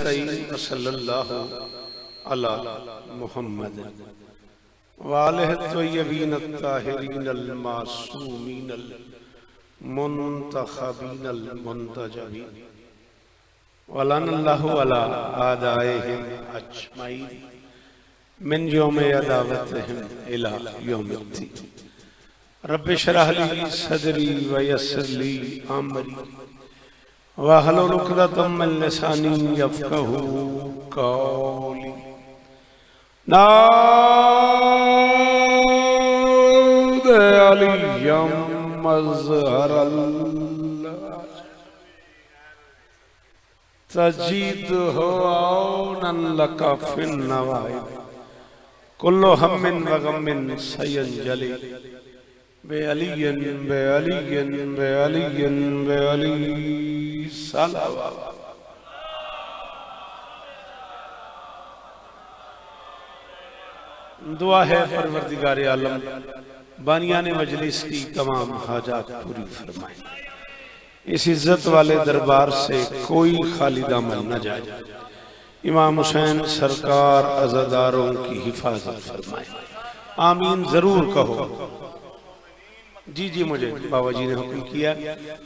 नस्तईन सल्लल्लाहु अला मुहम्मद वालिहि तय्यबीन अत्ताहिरीन अल मासूमीन अल मुंतखबीन अल मुंतजबीन वलल्लाहु अला आदाइहिम अजमईन मिन यौम अदावतिहिम इला यौमिद्दीन। रब्बि शरह ली सदरी व यस्सिर ली अमरी वहलुल उक़दतम मिन लिसानी यफ़क़हू क़ौली। नाद अलिय्यम मज़हरल तजीदहु औनन लका फिन नवाइब कुल्लु हम्मिन व गम्मिन सयंजली बेअलियन बेअलियन बेअलियन बेअली सलावत। दुआ है परवरदिगार आलम बानियाने मजलिस की तमाम हाजात पूरी फरमाए। इस इज्जत वाले दरबार से कोई खाली दामन न जाए। इमाम हुसैन सरकार अज़ादारों की हिफाजत फरमाए। आमीन जरूर कहो। जी जी मुझे बाबा जी ने हुक्म किया।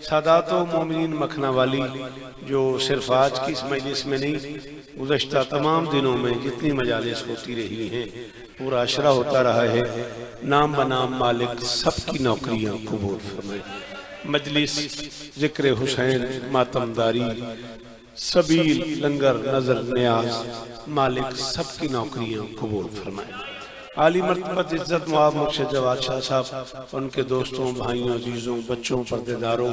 सादातो मोमिनीन मखना वाली जो सिर्फ आज की इस मजलिस में नहीं, गुज़श्ता तमाम दिनों में जितनी मजालिस होती रही हैं, पूरा अशरा होता रहा है, नाम बनाम मालिक सबकी नौकरियां कबूल फरमाए। मजलिस जिक्र हुसैन, मातमदारी, सबील, लंगर, नजर, न्याज, मालिक सबकी नौकरियां कबूल फरमाए। आली मर्तबत इज्जत मुआब मुर्शिद जवाद शाह साहब, उनके दोस्तों, भाइयों, अजीजों, बच्चों, पर्देदारों,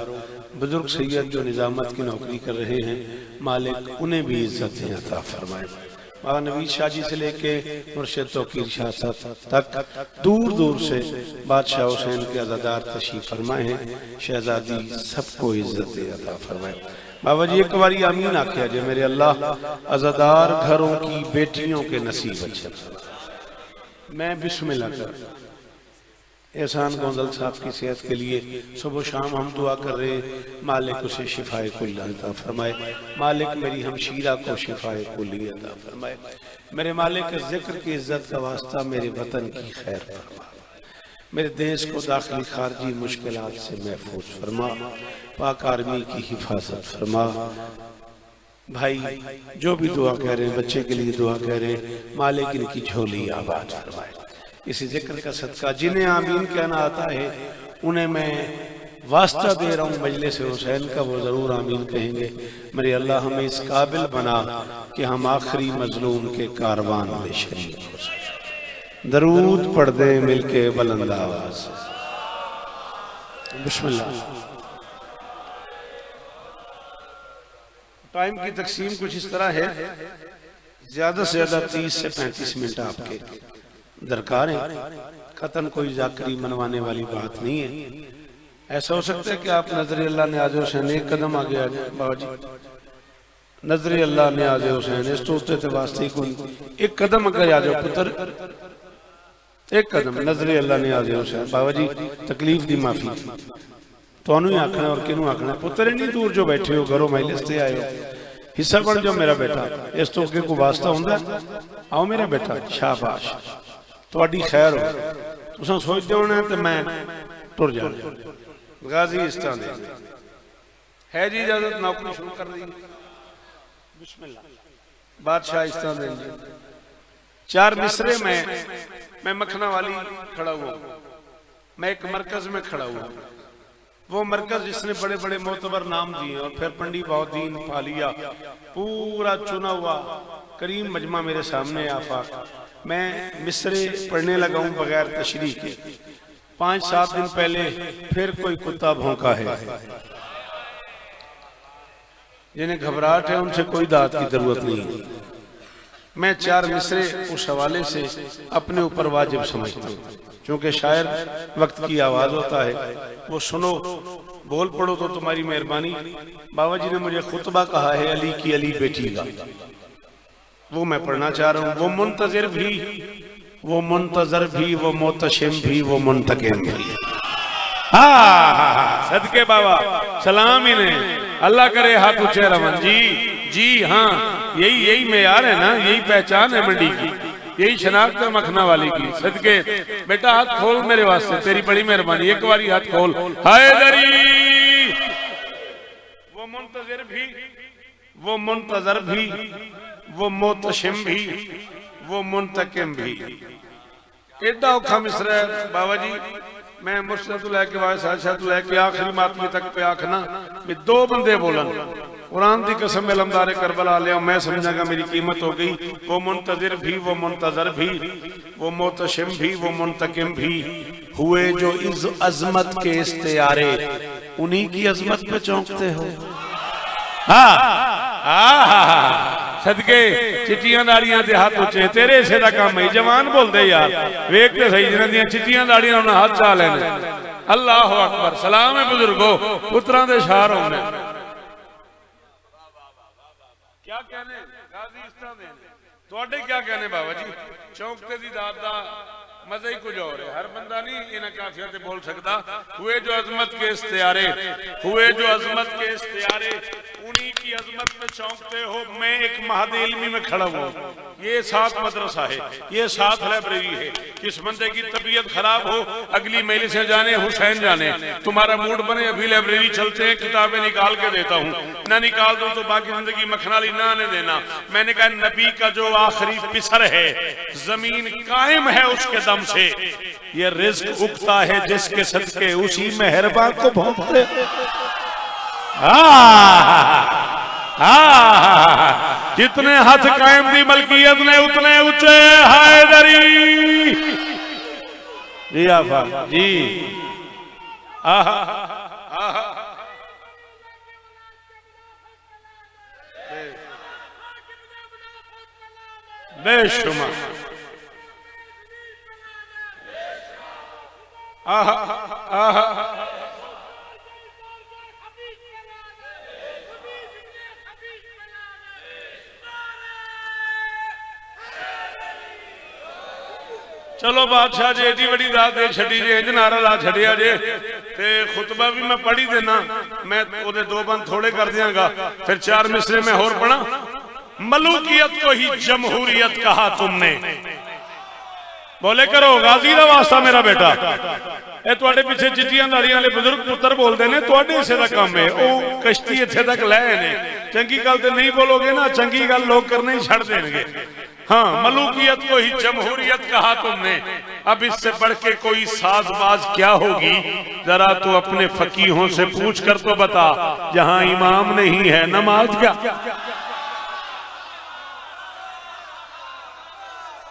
बुजुर्ग सैयद जो निजामत की नौकरी कर रहे हैं, मालिक उन्हें भी इज्जतें अता फरमाए। बाबा नवीद शाह जी से लेके मुर्शिद तौकीर शाह साहब तक दूर दूर से बादशाह हुसैन के अज़ादार तशरीफ फरमाए हैं। शहजादी सबको इज्जतें अता फरमाए। बाबा जी एक बारी आमीन आख्या जे मेरे अल्लाह अज़ादार घरों की बेटियों के नसीब अच्छे। मैं बिस्मिल्लाह कर एहसान गोंदल साहब की सेहत के लिए सुबह शाम हम दुआ कर रहे हैं। मालिक उसे शिफाए कुल्ली अता फरमाए। मालिक मेरी हमशीरा को शिफाए कुल्ली अता फरमाए। मेरे मालिक के जिक्र की इज्जत का वास्ता मेरे वतन की खैर फरमा। मेरे देश को दाखिली खारजी मुश्किलात से महफूज फरमा। पाक आर्मी की हिफाजत फरमा। भाई जो भी दुआ कह रहे हैं, बच्चे के लिए दुआ कह रहे हैं, मालिक इनकी झोली आबाद फरमाए। इसी जिक्र का सदका जिन्हें आमीन कहना आता है उन्हें मैं वास्ता दे रहा हूँ मजलिस हुसैन का, वो जरूर आमीन कहेंगे। मेरे अल्लाह हमें इस काबिल बना कि हम आखिरी मजलूम के कारवान में शरीक हो सके। दरूद पढ़ दे मिलके बुलंद आवाज से। बिस्मिल्लाह। टाइम की तकसीम कुछ इस तरह है, ज्यादा से ज्यादा 30 से 35 मिनट आपके दरकार है। खत्म कोई जाकरी मनवाने वाली बात नहीं है। ऐसा हो सकता है कि आप नजर अल्लाह ने आज हुसैन एक कदम आगे आ जाए। बाबा जी नजर अल्लाह ने आज हुसैन इस तो उसते वास्ते कोई एक कदम आगे आ जाओ पुत्र, एक कदम नजर अल्लाह ने आज हुसैन। बाबा जी तकलीफ दी माफी तुहानू ही आखना और किनू आखना। पुत्र इन्नी दूर जो बैठे हो घरों मजलिस ते आए हो, हिस्सा बन जाओ मेरा बेटा। इस तो अगे कोई वास्ता हुंदा? आओ मेरा बेटा, शाबाश, तुहाडी खैर हो। तुसां सोचदे होना ते मैं टुर जाना। गाजी इस तरह दे है जी, इजाजत नौकरी शुरू कर दी। बिस्मिल्लाह। बादशाह इस तरह दे 4 मिसरे में मैं मखना वाली खड़ा हुआ, मैं एक मरकज में खड़ा हुआ। वो मरकज जिसने बड़े बड़े मोतबर नाम दिए और फिर पंडी बहुद्दीन पालिया पूरा चुना हुआ करीम मजमा मेरे सामने आफाक। मैं मिसरे पढ़ने लगा हूं बगैर तशरीह के। 5-7 दिन पहले फिर कोई कुत्ता भौंका है। जिन्हें घबराहट है उनसे कोई दाद की जरूरत नहीं है। मैं 4 मिसरे उस हवाले से अपने ऊपर वाजिब समझता हूँ, क्योंकि शायर वक्त की आवाज होता है। वो सुनो, बोल पड़ो तो तुम्हारी मेहरबानी। बाबा जी ने मुझे खुतबा कहा है अली की अली बेटी का, वो मैं पढ़ना चाह रहा हूँ। वो मुंतजिर भी, वो मुंतजर भी, वो मोतशिम भी, वो मुंतकिम भी। हाँ सदके बाबा सलाम इन्हें। अल्लाह करे हाथ ऊंचे रवन। जी जी हाँ, यही मेयार है ना, यही पहचान है मंडी की, यही शनाख्त है मखना वाली की। सदके बेटा हाथ खोल मेरे वास्ते, तेरी बड़ी मेहरबानी, एक बारी हाथ खोल। हैदरी वो मुंतज़िर भी, वो मुंतज़र भी, वो मोतशिम भी, वो मुंतकिम भी। एडा औखा मिसरा है बाबा जी। मैं मुर्शद तो लैके वायसा तो लैके आखिरी मातमी तक पे आखना भी दो बंदे बोलन, कुरान की कसम में लमदार करबला लिया, मैं समझागा मेरी कीमत हो गई। वो मुंतज़िर भी, वो मुंतज़र भी, वो मोतशिम भी, वो मुंतकिम भी हुए जो इस अजमत के इस्तियारे, उन्हीं की अजमत पे चौंकते हो। सदके चिट्टियां दाड़ियां ते हाथ उच्चे, तेरे इसे दा काम है। जवान बोलते यार, वेख ते सही जिन्हां दियां चिट्टियां दाड़ियां उन्हां हाथ चा लेने। अल्लाह अकबर, सलाम है बुजुर्गो, पुत्रां दे शार होने। क्या कहने गाजी इस तरह दे तुहाडे, क्या कहने बाबा जी? चौंकते दी दात दा मजा ही कुछ और है। हर बंदा नहीं इन काफिया से बोल सकता। हुए जो अजमत के इस्तियारे, हुए जो अजमत के इस्तियारे, उन्हीं की अजमत में चौंकते हो। मैं एक महद इल्मी में खड़ा हूँ, ये साथ मदरसा है, ये साथ लाइब्रेरी है। किस बंदे की तबीयत खराब हो, अगली मेले से जाने हुसैन जाने, तुम्हारा मूड बने अभी लाइब्रेरी चलते हैं, किताबें निकाल के देता हूँ, ना निकाल दूं तो बाकी जिंदगी मखनाली ना आने देना। मैंने कहा नबी का जो आखिरी पिसर है, जमीन कायम है उसके दम से, ये रिज्क उगता है जिसके सदके उसी मेहरबान को भोंकते। जितने हाथ कायम दी मलकियत ने उतने ऊंचे हैदरी जी। आफा जी बेशुमार चलो बादशाह जी एडी बड़ी दात दे छड़ी जे, इंज नारा ला छड़िया जे, ते खुतबा भी मैं पढ़ी देना। मैं ओदे दो बंद थोड़े कर दियांगा, फिर चार मिसरे में होर पढ़ा। मलूकियत को ही जमहूरियत कहा तुमने, बोले करो गाजी दा वास्ता मेरा बेटा। ए तुहाडे पीछे चिट्टियां दाड़ियां वाले बुजुर्ग पुत्र बोलते ने, तुहाडे हिस्से दा काम है। ओ कश्ती इत्थे तक लाए ने, चंगी गल ते नहीं बोलोगे ना, चंगी गल लोग करना ही छड़ देंगे। हाँ, मलूकियत को ही जमहूरियत कहा तुमने, अब इससे बढ़ के कोई साजबाज क्या होगी? जरा तू अपने फकीहों से पूछ कर तो बता, जहां इमाम नहीं है नमाज क्या?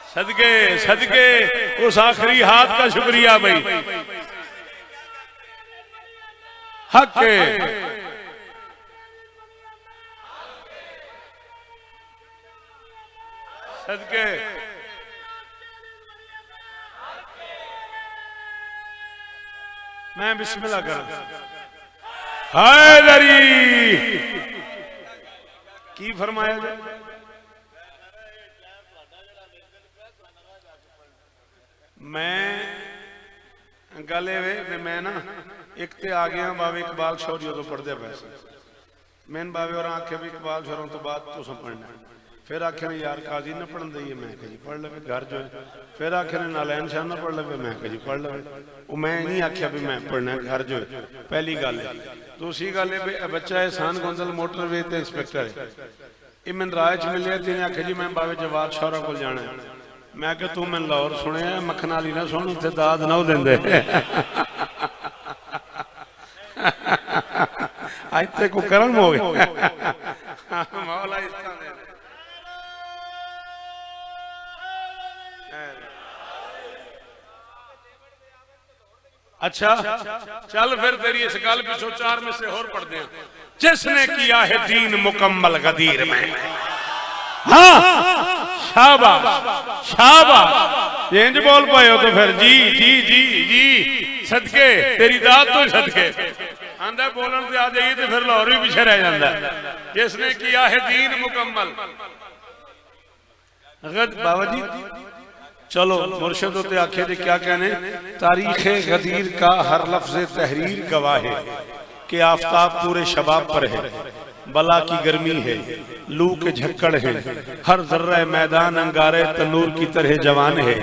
सदके सदके उस आखिरी हाथ का शुक्रिया भाई। हक सदके मैं बिस्मिल्लाह कर। हैदरी की फरमाया जाए? मैं गल वे मैं ना एक ते आ गया बाबे इकबाल शौरी तो पढ़दे पैसे, मैंने बाबे और आखे भी इकबाल शौरों तो बाद तुम पढ़ना। फिर आखे ने यार काजी न पढ़न दईए, मैं कह जी पढ़ ले घर जो है। फिर आखे ने नालैन शाह न पढ़ ले, मैं कह जी पढ़ ले। वो मैं नहीं आख्या भी मैं पढ़ना घर जो है, पहली गल है। दूसरी गल है बच्चा एहसान गोंदल मोटरवे ते इंस्पेक्टर है, ये मैंने राय च मिले, तेने आखे जी मैं बाबे जवाद शौरा को जाना है। मैं कि तू मैंने लाहौर सुने मखना वाली ना सुन, उत्थे दाद ना देंदे। आज तक को कर्म हो गया। मौला इस तरह दे। अच्छा चल फिर तेरी इस गल पिछो चार में से और पढ़ते हैं। जिसने किया है दीन मुकम्मल गदीर में, हाँ शाबाश शाबाश, इंज बोल पाए हो तो फिर जी जी जी जी सदके तेरी दात तो सदके आंदा बोलन से आ जाइए तो फिर लाहौर भी पीछे रह जाता है। जिसने किया है दीन मुकम्मल। बाबा जी चलो मुर्शिद होते आखे जी क्या कहने, तारीख गदीर का हर लफ्ज तहरीर गवाह है कि आफताब पूरे शबाब पर है, बला की गर्मी है, लू के झक्कड़ है, हर जर्रा मैदान अंगारे तनूर की तरह जवान है,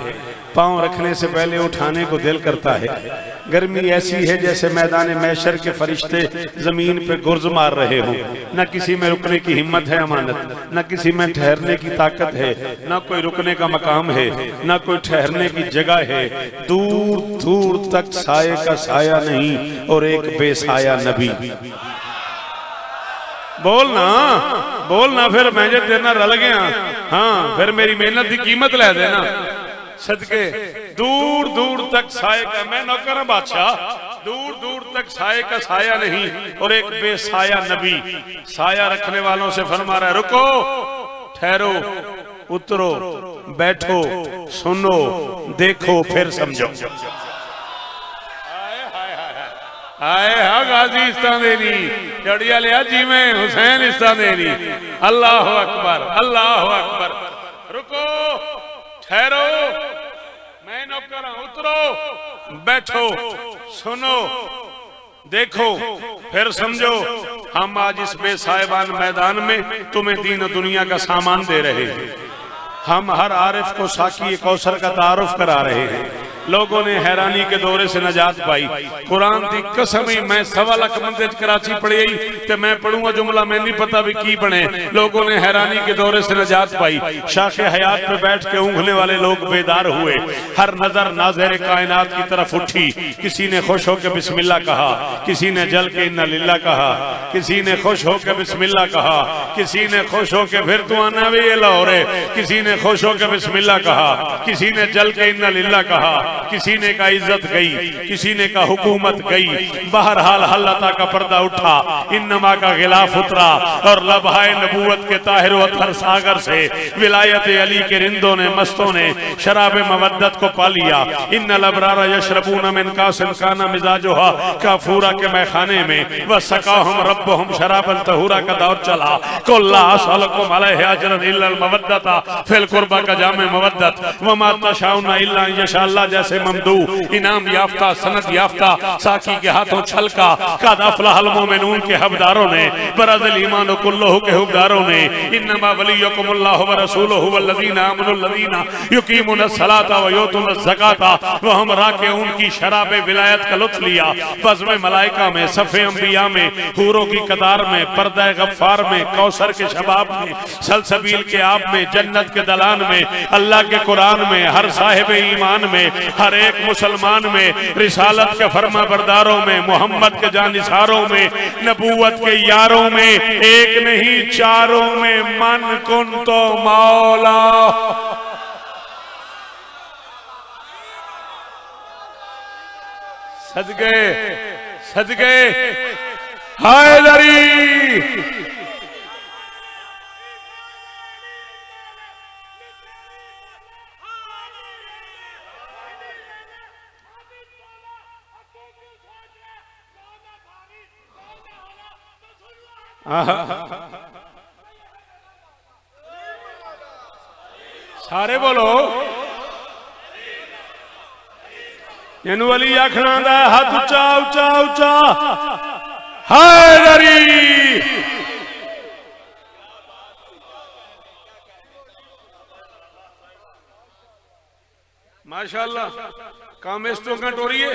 पांव रखने से पहले उठाने को दिल करता है। गर्मी ऐसी है जैसे मैदान मैशर के फरिश्ते जमीन पे गुर्ज मार रहे हों। न किसी में रुकने की हिम्मत है अमानत, न किसी में ठहरने की ताकत है, न कोई रुकने का मकाम है, न कोई ठहरने की जगह है। दूर दूर तक साये का साया नहीं और एक बेसाया नबी। बोलना बोलना फिर मैं जो तेरे नाल रल गया, हाँ फिर मेरी मेहनत की कीमत लै देना सदके। दूर दूर तक साये का, मैं नौकर हूं बादशाह, दूर दूर तक साये का साया नहीं और एक बेसाया नबी। साया रखने वालों से फरमा रहा है रुको, ठहरो, उतरो, बैठो, सुनो, देखो, फिर समझो। आए हा गाजी इस्तांदेनी जड़िया लिया जी में हुसैन इस्तांदेनी। अल्लाह अकबर, अल्लाह अकबर। रुको, ठहरो, मैं नौकर हूं, उतरो, बैठो, सुनो, देखो, फिर समझो। हम आज इस बेसाहिबान मैदान में तुम्हें दीन और दुनिया का सामान दे रहे हैं। हम हर आरिफ को साकी कौसर का तारुफ करा रहे हैं। लोगों ने हैरानी के दौरे से नजात पाई। कुरान की कसम ही मैं 1.25 लाख बंदे कराची पढ़ी ते मैं पढ़ूंगा जुमला मैं नहीं पता भी की बने। लोगों ने हैरानी के दौरे से नजात पाई। शाखे हयात पे बैठ के ऊँघने वाले लोग बेदार हुए। हर नजर नाज़िर कायनात की तरफ उठी। किसी ने खुश होकर बिस्मिल्लाह कहा, किसी ने जल के इन्ना लिल्लाह कहा, किसी ने खुश होकर बिस्मिल्लाह कहा, किसी ने खुश होकर फिर तू आना भी ये लाहौरे, किसी ने खुश होकर बिस्मिल्लाह कहा, किसी ने जल के इन्ना लिल्लाह कहा, किसी ने कहा इज्जत गई, किसी ने कहा हुकूमत गई। बहरहाल हल्लता का पर्दा उठा, इन्नमा का गिलाफ उतरा और लबहाए नबूवत के ताहिर अतहर सागर से विलायत अली के रिंदों ने, मस्तों ने शराब मवद्दत को पा लिया। इन्नल अबरार यशरबून मिन कासिन काना मिजाजुहा काफूरा के मैखाने में व सकाहुम रब्बुहुम शराबन तहूरा का दौर चला। कुल्ला असलकुम अलैहि अजरन इल्लल मवद्दता फिल कुर्बा का जामे मवद्दत व मा तशाउना इल्ला यशाअल्लाह जैसे ममदू इनाम याफ्ता सनद याफ्ता साकी के हाथों छलका कद अफलहल मोमिनून के हबदारों ने बरज़ल ईमान कुल्लहु के हबदारों ने इन्नमा वलियकुमुल्लाहु व रसूलुहु वल्लज़ीना आमनुल्लज़ीना युकीमुनस सलाता व युतूनस ज़काता व हम राकिऊन की शराब विलायत का लुत्फ लिया। बज़्म मलाइका में, सफ़े अंबिया में, हूरों की कतार में, पर्दा गफ्फार में, कौसर के शबाब में, सलसबील के आब में, जन्नत के दलान में, अल्लाह के कुरान में, हर साहिब ईमान में, हर एक मुसलमान में, रिसालत के फरमा बरदारों में, मोहम्मद के जानिसारों में, नबूवत के यारों में, एक नहीं चारों में, मन कुन तो मौला। सदके सदके हैदरी। सारे बोलो इनू अली आखना दा हाथ उच्चा उच्चा उच्चा। हैदरी माशाअल्लाह कामेस्टों का टोरिए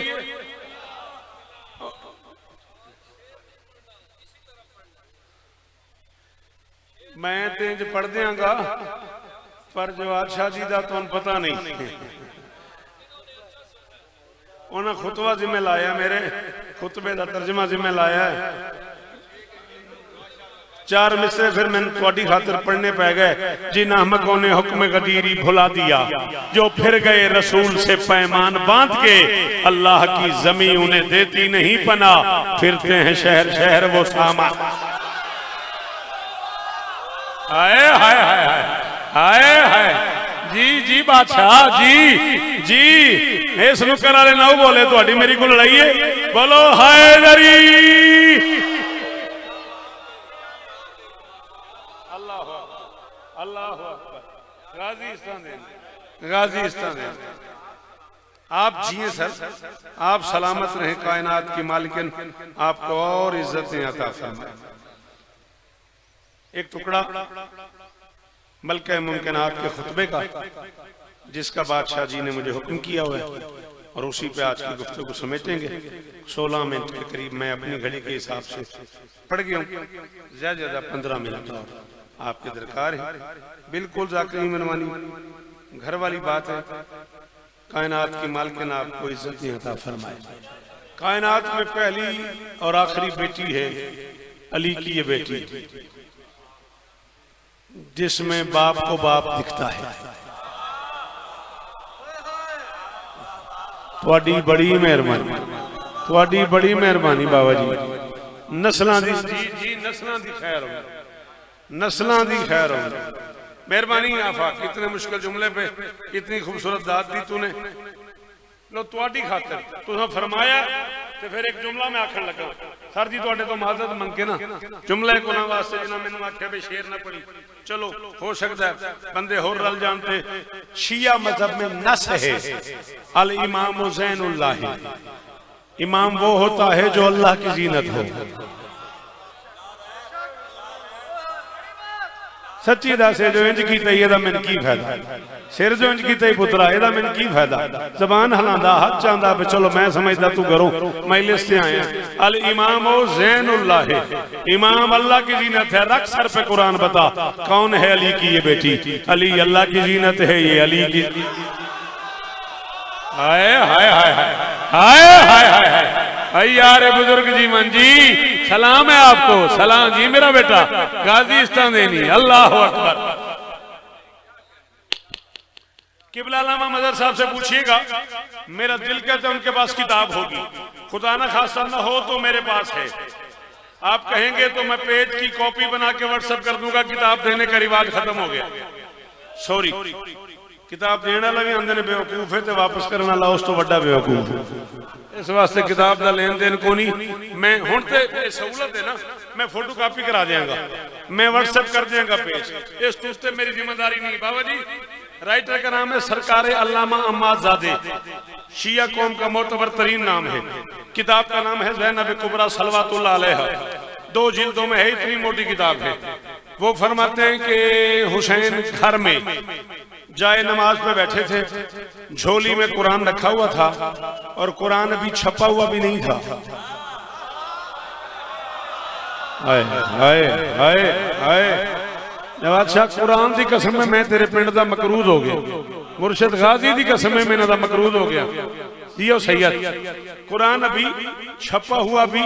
मैं तेज पढ़ दियांगा पर जवाद शाह जी का तुहानू पता नहीं। उन्हें खुतबा जिम्मे लाया, मेरे खुतबे का तर्जमा जिम्मे लाया है। 4 मिसरे फिर मैंने थोड़ी खातिर पढ़ने पै गए। जिन अहमकों ने हुक्म गदीरी भुला दिया, जो फिर गए रसूल से पैमान बांध के, अल्लाह की जमी उन्हें देती नहीं पना, फिरते हैं शहर शहर वो सामा। हाय हाय हाय हाय हाय जी जी बादशाह जी जी इस नुक्कर वाले ना बोले थोड़ी मेरी को लड़ाई है। बोलो हैदरी। अल्लाह अल्लाह गाजी इस्तान आप जिए सर, आप सलामत रहें, कायनात की मालिकिन आपको और इज्जतें अता फरमाए। एक टुकड़ा मलके मुमकिनात के खुतबे का जिसका बादशाह जी ने मुझे हुक्म किया हुआ है और उसी पे आज की गुफ्तगू समेटेंगे। 16 मिनट के करीब मैं अपनी घड़ी के हिसाब से पढ़ गया हूँ, ज्यादा ज्यादा 15 मिनट और आपके दरकार है। बिल्कुल ज़ाकिर मनवानी घर वाली बात है। कायनात की मालकिन आपको इज्जत अता फरमाए। कायनात में पहली और आखिरी बेटी है अली की ये बेटी, जिसमें बाप को बाप दिखता है। थोड़ी बड़ी मेहरबानी, थोड़ी बड़ी मेहरबानी बाबा जी। नस्लां दी जी नस्लां दी खैर हो, नस्लां दी खैर हो। मेहरबानी आफा, कितने मुश्किल जुमले पे कितनी खूबसूरत दात दी तूने। लो तुहाडी खातिर तुसां फरमाया ते फिर एक जुमला मैं आखण लगा। सर जी तुहाडे तो माजरत मंग के ना जुमला कोना वास्ते जिन्हां मैनूं आख्या भी शेर ना पढ़ी। चलो हो सकता है बंदे होर रल जानते। शिया मजहब में नस है अल इमाम ज़ैनुल्लाह, इमाम वो होता है जो अल्लाह की जीनत हो। सच्ची दस है जो इंज कीता एदा मैनूं की फायदा, सिर जो इंज कीता पुत्रा एदा मैनूं की फायदा। जबान हलांदा हाथ चांदा भी चलो मैं समझदा तू करो मजलिस से आया। अल इमाम ज़ैनुल्लाह, इमाम अल्लाह की जीनत है। रख सर पे कुरान बता कौन है अली की ये बेटी। अली अल्लाह की जीनत है, ये अली की। हाय हाय हाय हाय हाय हाय हाय यार बुजुर्ग जी मन जी सलाम है आपको। सलाम जी मेरा बेटा गाजी इस्तांदेनी। अल्लाह अकबर। किबला लामा मदर साहब से पूछिएगा, मेरा दिल कहता है उनके पास किताब होगी, खुदा ना खासा ना हो तो मेरे पास है। आप कहेंगे तो मैं पेज की कॉपी बना के व्हाट्सएप कर दूंगा। किताब देने का रिवाज खत्म हो गया। सॉरी, किताब देने वाला भी आंदे ने बेवकूफ है, तो वापस करने वाला उस तो बड़ा बेवकूफ है। इस वास्ते किताब का लेन देन को नहीं। मैं हुण ते सहूलत है ना, मैं फोटो कॉपी करा देंगा, मैं व्हाट्सएप कर देंगा पेज। इस तुस्ते मेरी जिम्मेदारी नहीं। बाबा जी राइटर का नाम है सरकार अल्लामा अम्माज़ादे, शिया कौम का मोतबर तरीन नाम है। किताब का नाम है ज़ैनब कुबरा सलवातुल्लाह अलैहा। 2 जिल्दों में है, इतनी मोटी किताब है। वो फरमाते हैं कि हुसैन घर में जाए नमाज पे बैठे थे, झोली में कुरान रखा हुआ था और कुरान अभी छपा हुआ भी नहीं था। हाय हाय हाय हाय नवाज शाह कुरान दी कसम में मैं तेरे पिंड दा मकरूज हो गया। मुर्शिद गाजी दी कसम में मेरा दा मकरूज हो गया। दियो सैयद कुरान अभी छपा हुआ भी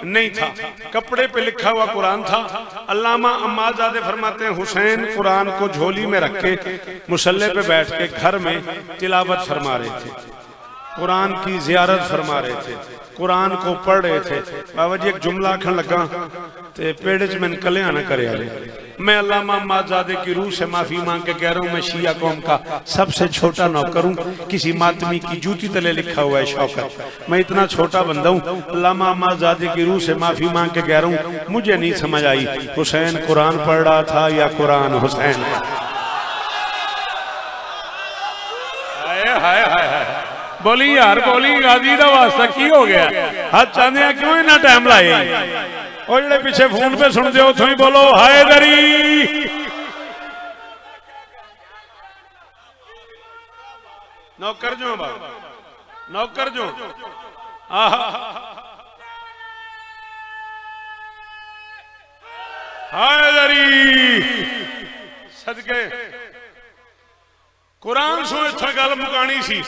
नहीं था, कपड़े पे लिखा हुआ कुरान था। अल्लामा अम्माज़ादे फरमाते हैं हुसैन कुरान को झोली में रख के मुसल्ले पे बैठ के घर में तिलावत फरमा रहे थे, कुरान की जियारत फरमा रहे थे, कुरान को पढ़ रहे थे। बाबा जी एक जुमला आखन लगा ते पेड़ च मैंने कल्याण करे। मैं अल्लामा अम्माज़ादे की रूह से माफी मांग के कह रहा हूँ, मैं शिया कौम का सबसे छोटा नौकर हूँ। किसी मातमी की जूती तले लिखा हुआ है शौकत, मैं इतना छोटा बंदा हूँ। अल्लामा अम्माज़ादे की रूह से माफी मांग के कह रहा हूँ, मुझे नहीं समझ आई हुसैन कुरान पढ़ रहा था या कुरान हुसैन। हाय हाय हाय बोली यार बोली गाजी का वास्ता की हो गया। हाथ चाहते क्यों इतना टाइम लाए। और जेडे पीछे फोन पे सुनते हो उथों ही बोलो हैदरी। नौकर जो बाबा नौकर जो हैदरी सदके कुरान सो इत्थे गल मुकानी सी,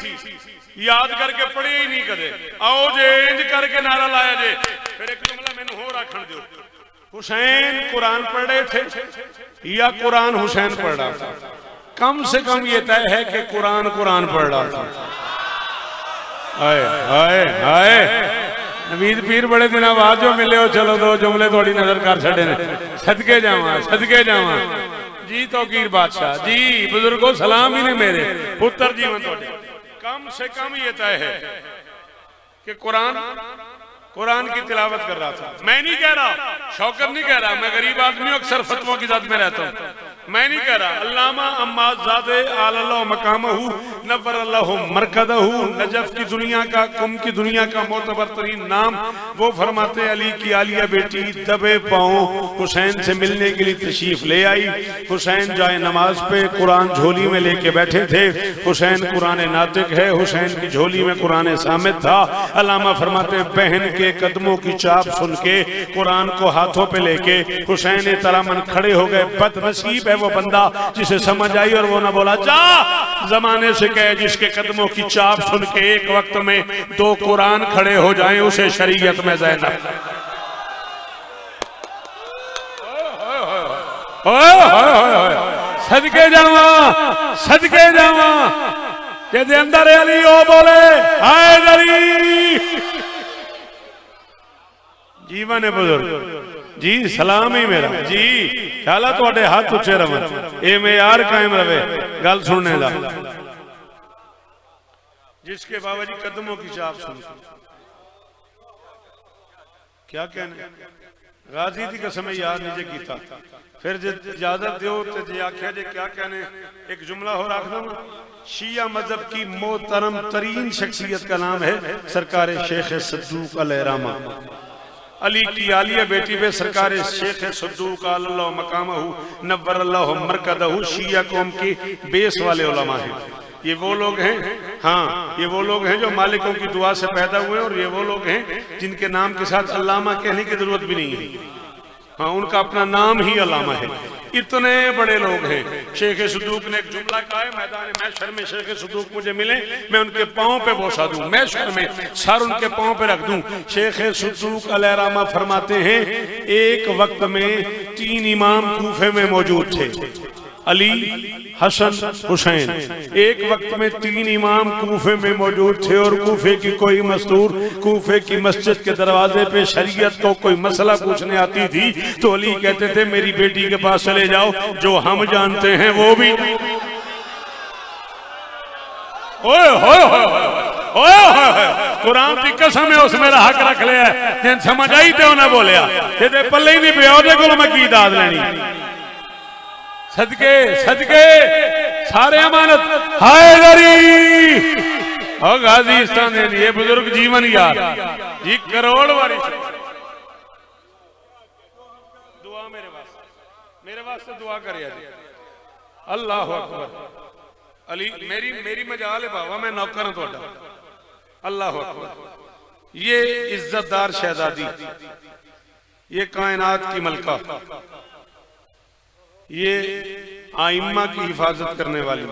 याद करके पढ़े ही नहीं कदे। आओ जे इंज करके नारा लाया जे। फिर एक जुमला मैनू होर आखण दिओ, हुसैन कुरान पढ़ रहे थे या कुरान हुसैन पढ़ रहा था। कम से कम ये तय है कि कुरान कुरान पढ़ रहा था। हाय हाय हाय नवीद पीर बड़े दिन बाद जो मिले हो, चलो 2 जुमले थोड़ी नजर कर छड़े ने। सदके जावा सदके जावा जी तौकीर बादशाह जी। बुजुर्गो सलाम ही ने मेरे पुत्र जीवन थोड़े। कम से कम ये तय है कि कुरान की तिलावत कर रहा था। मैं नहीं कह रहा, शौकत नहीं कह रहा, मैं गरीब आदमी अक्सर फतवों की जात में रहता हूँ। मैं नहीं कह रहा, अल्लामा अम्माज़ादे आलल्लाहु मकामहू नव्वर अल्लाहु मरकदहू, नजफ की दुनिया का, कुम की दुनिया का मोतबर तरीन नाम। वो फरमाते अली की आलिया बेटी दबे पांव हुसैन से मिलने के लिए तशरीफ ले आई। हुसैन जाए नमाज पे कुरान झोली में लेके बैठे थे। हुसैन कुरान नातिक है, हुसैन की झोली में कुरान सामित था। अल्लामा फरमाते बहन के कदमों की चाप सुन के कुरान को हाथों पे लेके हुसैन तरामन खड़े हो गए। बदनसीब है वो बंदा जिसे समझ आई और वो ना बोला जा जमाने से कहे जिसके कदमों की चाप सुन के एक वक्त में 2 कुरान खड़े हो जाएं, उसे शरीयत में ज़ैनब। सदके जावा, सदके जावा, कहते अंदर अली ओ बोले हैदरी। जीवन है बुजुर्ग जी, सलाम ही मेरा जी, ख्याला थोड़े हाथ उच्चे रवन, ए मेयार कायम रवे गल सुनने दा। जिसके बाबा जी कदमों की चाप सुन, क्या कहने गाजी दी कसम यार निजे कीता। फिर जे इजाजत दो तो जे आख्या जे क्या कहने, एक जुमला हो रखना। शिया मजहब की मोहतरम तरीन शख्सियत का नाम है सरकार शेख सद्दूक अलैहिर्रहमा। अली की आलिया बेटी पे सरकार शेख सद्दूक अल्लाह मकामहू नव्वर अल्लाह मरकदहू शिया कौम की बेस वाले उलमा हैं। ये वो लोग हैं, हाँ ये वो लोग हैं जो मालिकों की दुआ से पैदा हुए, और ये वो लोग हैं जिनके नाम के साथ अल्लामा कहने की जरूरत भी नहीं है। हाँ, उनका अपना नाम ही अल्लामा है। इतने बड़े लोग हैं। शेख सद्दूक ने एक जुमला कहा है, मैदान महशर में शेख सद्दूक मुझे मिले, मैं उनके पाँव पे बोसा दूं, महशर में सर उनके पाँव पे रख दूं। शेख सद्दूक अलैहिर्रहमा फरमाते हैं एक वक्त में 3 इमाम कूफे में मौजूद थे, अली, हसन, हुसैन। एक वक्त में 3 इमाम कूफे में मौजूद थे, और कूफे की कोई मस्तूर कूफे की मस्जिद के दरवाजे पे शरीयत को कोई मसला पूछने आती थी तो अली कहते थे मेरी बेटी के पास चले जाओ, जो हम जानते हैं वो भी। ओए होए होए, कुरान की कसम है, उस मेरा हक रख लिया, जिन समझ आई थे उन्हें बोलिया, ते पल्ले ही नहीं पिया ओदे कोल मैं की दाद लेनी। सदके सदके सारे अमानत हैदरी और गाजीस्तान दे ये बुजुर्ग जीवन यार जी करोड़ वारी दुआ मेरे वास्ते दुआ करे जी। अल्लाह अकबर। अली मेरी मजाल है बाबा, मैं नौकर हूं तुहाडा। अल्लाह अकबर। ये इज्जतदार शहजादी, ये कायनात की मलका, ये आइम्मा की हिफाजत करने वाली,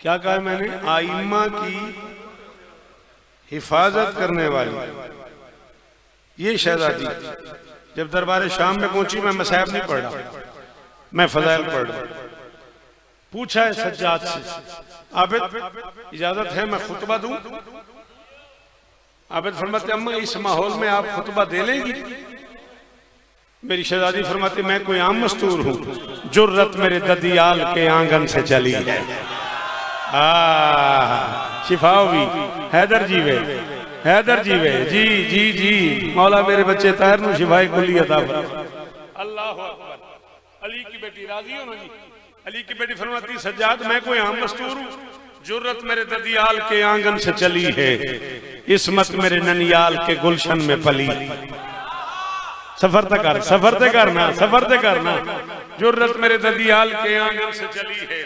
क्या कहा मैंने, आइम्मा की हिफाजत करने वाली ये शहजादी जब दरबार शाम में पहुंची, मैं मसाहब नहीं पढ़ रहा, मैं फजाइल पढ़ रहा। पूछा है सज्जाद से, आबिद इजाजत है मैं खुतबा दूं? आबिद फरमाते अम्मा इस माहौल में आप खुतबा दे लेंगी? मेरी शहजादी फरमाती मैं कोई आम मस्तूर हूं, जुर्रत मेरे ददियाल के आंगन से चली है। शिफाओ भी हैदर जी वे, हैदर जी वे जी जी जी, मौला मेरे बच्चे ताहिर नु शिफाए कुली अता फरमा। अल्लाह अकबर। अली की बेटी राजी हो ना जी? अली की बेटी फरमाती सज्जाद मैं कोई आम मस्तूर हूं, जुर्रत मेरे ददियाल के आंगन से चली है, इस्मत मेरे ननियाल के गुलशन में पली। सफर तक कर, सफर तक करना, सफर तक करना। जुर्रत मेरे ददियाल के आंगन से चली है,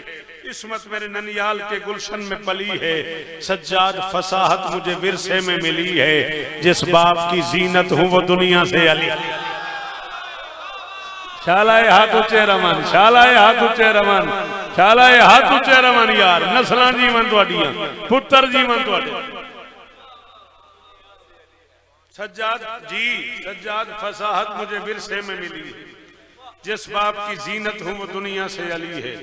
इस्मत मेरे ननियाल के गुलशन में पली है। सज्जाद फसाहत मुझे विरसे में मिली है, जिस बाप की जीनत हूं वो दुनिया से अली। शालाए हाथ उच्चे रमन, शालाए हाथ उच्चे रमन, शालाए हाथ उच्चे रमन यार। नस्लां जीवन तुहाडियां, पुत्र जीवन तुहाडे। सज्जाद जी, सज्जाद फसाहत मुझे विरसे में मिली है, जिस बाप की जीनत हूं वो दुनिया से अली है।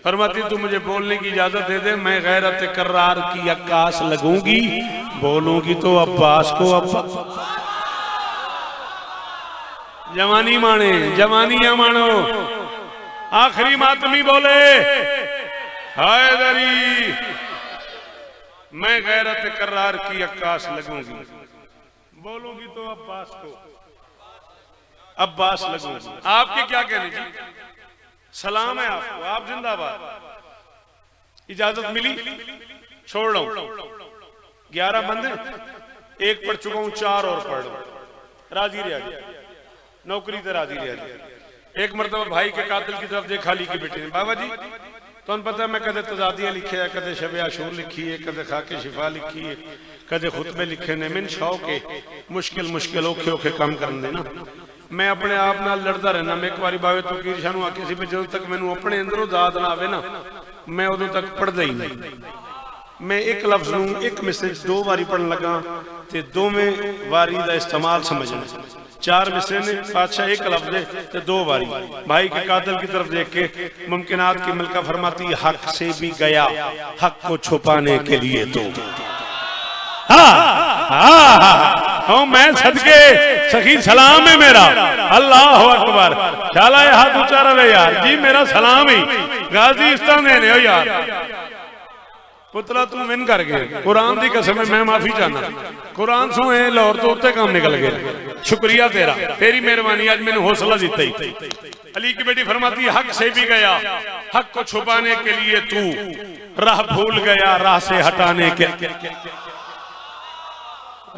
फरमाती तू मुझे बोलने की इजाजत दे दे, मैं गैरत कर्रार की अक्कास लगूंगी, बोलूंगी तो अब्बास को अब्बा। जवानी माने, जवानियां मानो। आखिरी मातमी बोले हैदरी मैं गैरत कर्रार की अक्कास लगूंगी, बोलूंगी तो अब्बास को अब्बास लगूंगी। आपके क्या कहने जी? सलाम है आपको, आप जिंदाबाद। इजाजत मिली, छोड़ लो। 11 बंदे, एक पढ़ चुका हूं, 4 और पढ़ लो, राजी रहा, नौकरी तो राजी रहा। एक मरतबा भाई के कातिल की तरफ देखा, ली की बेटी ने, बाबा जी तुम पता मैं कदे तजादियां लिखे है, कदे शबे आशूर लिखी है, कदे खाके शिफा लिखी है, कदे खुतबे लिखे ने। मैंने शौक है मुश्किल मुश्किल औखे औखे काम करन देना। मैं अपने आप नाल लड़दा रहना। मैं एक बारी बावे तकीर शाह नूं आखिया सी, जदों तक मैनूं अपने अंदरों दाद ना आवे ना, मैं उदों तक पढ़दा ही नहीं। मैं एक लफ्ज नूं एक मिसरे 2 बारी पढ़न लगा ते दोवें वारी दा इस्तेमाल समझना। 4 मिसरे ने, बादशाह एक लफ्ज है ते 2 बारी। भाई के कातिल की तरफ देख के मुमकिनात की मलका फरमाती, हक से भी गया हक को छुपाने के लिए तो मैं सदके सखी सलाम है मेरा, अल्लाह अकबर। शाला ये हाथ ऊंचा रहे यार जी, मेरा सलाम ही गाजी इस्तान देने हो यार। पुत्रा तू मिन कर गए, कुरान की कसम मैं माफी चाहना। कुरान सो लाहौर तो उत्ते काम निकल गया। शुक्रिया तेरा, तेरी मेहरबानी, आज मैंने हौसला दिता ही। अली की बेटी फरमाती, हक से भी गया हक को छुपाने के लिए तू राह भूल गया राह से हटाने के,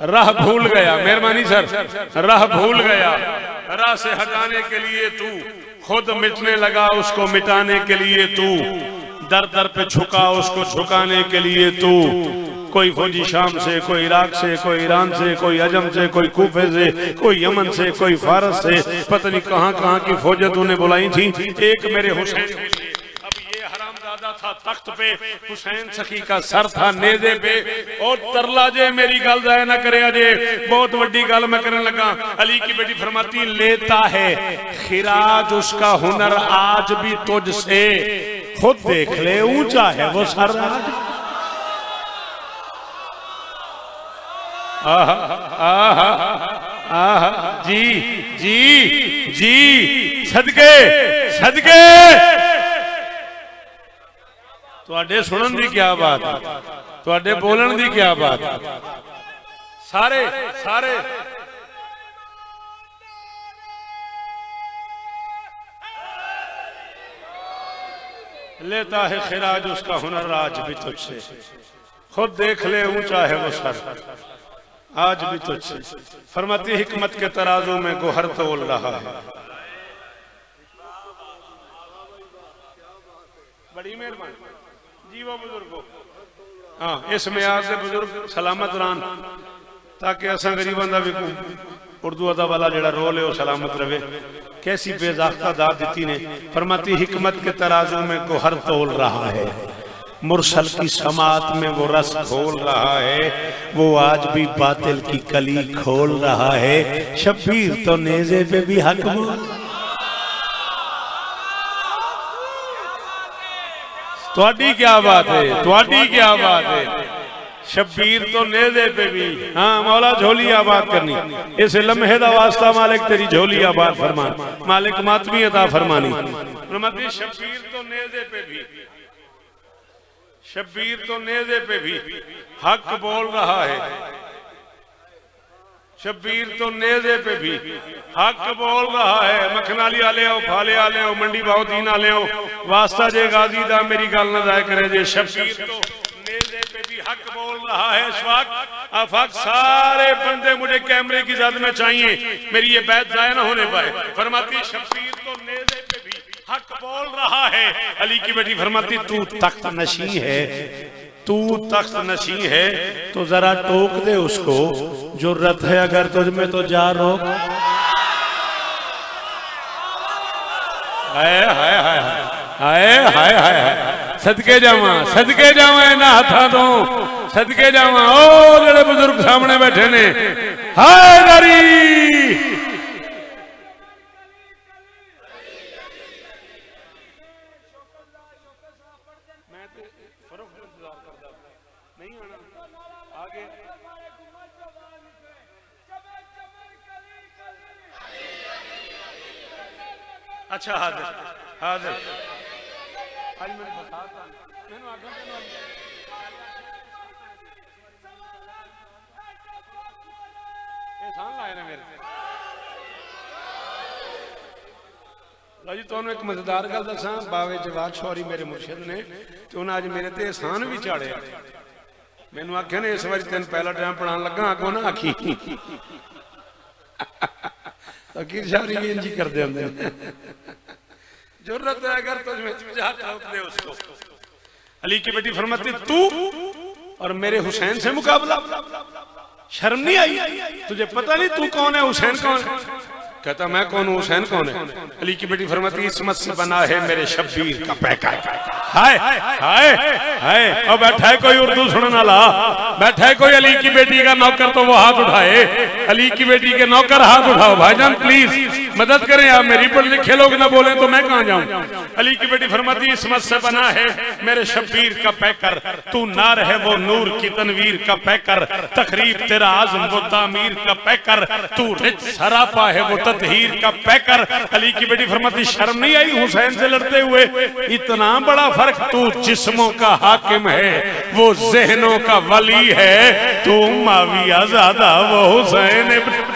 राह भूल गया, मेहरबानी सर, राह भूल गया राह से हटाने के लिए तू खुद मिटने लगा उसको मिटाने के लिए तू दर दर पे झुका उसको झुकाने के लिए तू। कोई फौजी शाम से, कोई इराक से, कोई ईरान से, कोई अजम से, कोई कूफे से, कोई यमन से, कोई फारस से, पता नहीं कहां कहां की फौजें तूने बुलाई थी। एक मेरे हुसैन, अब ये हरामजादा था तख्त पे, हुसैन सखी का सर था नेज़े पे। और तरला जे मेरी गल जाया ना करे अजे, बहुत बड़ी गल मैं करने लगा। अली की बेटी फरमाती, लेता है खिराज उसका हुनर आज भी तुझसे, खुद देख ले ऊंचा है वो सर आज। आहा आहा आहा, जी जी जी, सदके सदके तुहाडे सुनन दी क्या बात है, तुहाडे बोलन दी क्या बात है। सारे सारे लेता है खिराज उसका हुनर आज भी तुझसे, खुद देख ले ऊंचा है वो सर आज भी तुझसे। फरमाती, हिकमत के तराजू में गोहर तोल रहा है। बड़ी मेहरबानी जी वो बुजुर्गो। हाँ, इस म्यार से बुजुर्ग सलामत रहन, ताकि असा गरीबों का भी उर्दू अदब वाला जड़ा रोल है वो सलामत रहे। कैसी बेजाख्ता दात दी ने। फरमाती, हिकमत के तराजू में गोहर तोल रहा है, मुरसल की समात में वो रस खोल रहा है, वो आज भी बातिल की कली खोल रहा है। शब्बीर तो नेज़े पे भी हक बोल, तुहाडी क्या बात है, तुहाडी क्या बात है। शब्बीर तो नेज़े पे भी, हाँ मौला झोली आबाद करनी। इस लम्हे दा वास्ता मालिक तेरी झोली आबाद फरमान, मालिक मातमी अता फरमानी। फरमाती, शब्बीर तो नेज़े पे भी, शब्बीर तो नेज़े पे भी हक बोल रहा है, शब्बीर तो नेज़े पे भी हक बोल रहा है। मखनाली आले आओ, फाले आले आओ, मंडी भाव दीन आले आओ, वास्ता जे गाजी दा मेरी गल ना जाया करे जे। शब्बीर तो नेज़े पे भी हक बोल रहा है। अशफाक आफाक सारे बंदे मुझे कैमरे की ज़द में चाहिए, मेरी ये बैत जाया ना होने पाए। फरमाती, शब्बीर तो नेज़े पे भी हक बोल रहा है। अली की बेटी फरमाती, तू तख्त नशी है, तू तख्त नशी है तो जरा टोक दे उसको, जुर्रत है अगर तुझ में तो जा रोक। हाय हाय हाय हाय हाय हाय, सदके जावा, सदके जावा ना हाथा तो, सदके जावा। ओ जेड़े बुजुर्ग सामने बैठे ने, हाय दरी अच्छा हाजिर हाजिर आज मैंने बताया मैंने आगे एहसान लाए ना मेरे जी तुहानू एक मजेदार गल दसा, बावे जवाद शौरी मेरे मुर्शिद ने ते उन्हें अज मेरे ते एहसान भी चाड़िया। मैनू आख्या ने इस बार तेन पहला टाइम पढ़ान लगा, अगों ना आखी फकीर शाहरी भी इंज करते होंगे। जरूरत है अगर तुझ में दे उसको। अली की बेटी फरमाती तू और मेरे हुसैन से मुकाबला, शर्म नहीं आई तुझे? पता नहीं तू कौन है, हुसैन कौन है? कहता मैं कौन हूं, हुसैन कौन है? अली की बेटी फरमाती इसमत से बना है मेरे शब्बीर का पैकर। हाय हाय हाय। और बैठा है कोई उर्दू सुनने वाला, बैठा है कोई अली की बेटी का नौकर, तो वो हाथ उठाए। अली की बेटी के नौकर हाथ उठाओ भाईजान, प्लीज मदद करें आप। मेरी पढ़े लिखे लोग ना बोले तो मैं कहां जाऊं। अली की बेटी फरमाती इसमत से बना है मेरे शब्बीर का पैकर, तू ना रहे वो नूर की तनवीर का पैकर, तकरीब तेरा आज़म वो तामीर का पैकर, तू रिच सरापा है वो ततहीर का पैकर। अली की बेटी फरमाती शर्म नहीं आई हुसैन से लड़ते हुए? इतना बड़ा फर्क, तू जिस्मों का हाकिम है वो ज़हनों का वली है, तू माविया ज़ादा वो हुसैन इब्न।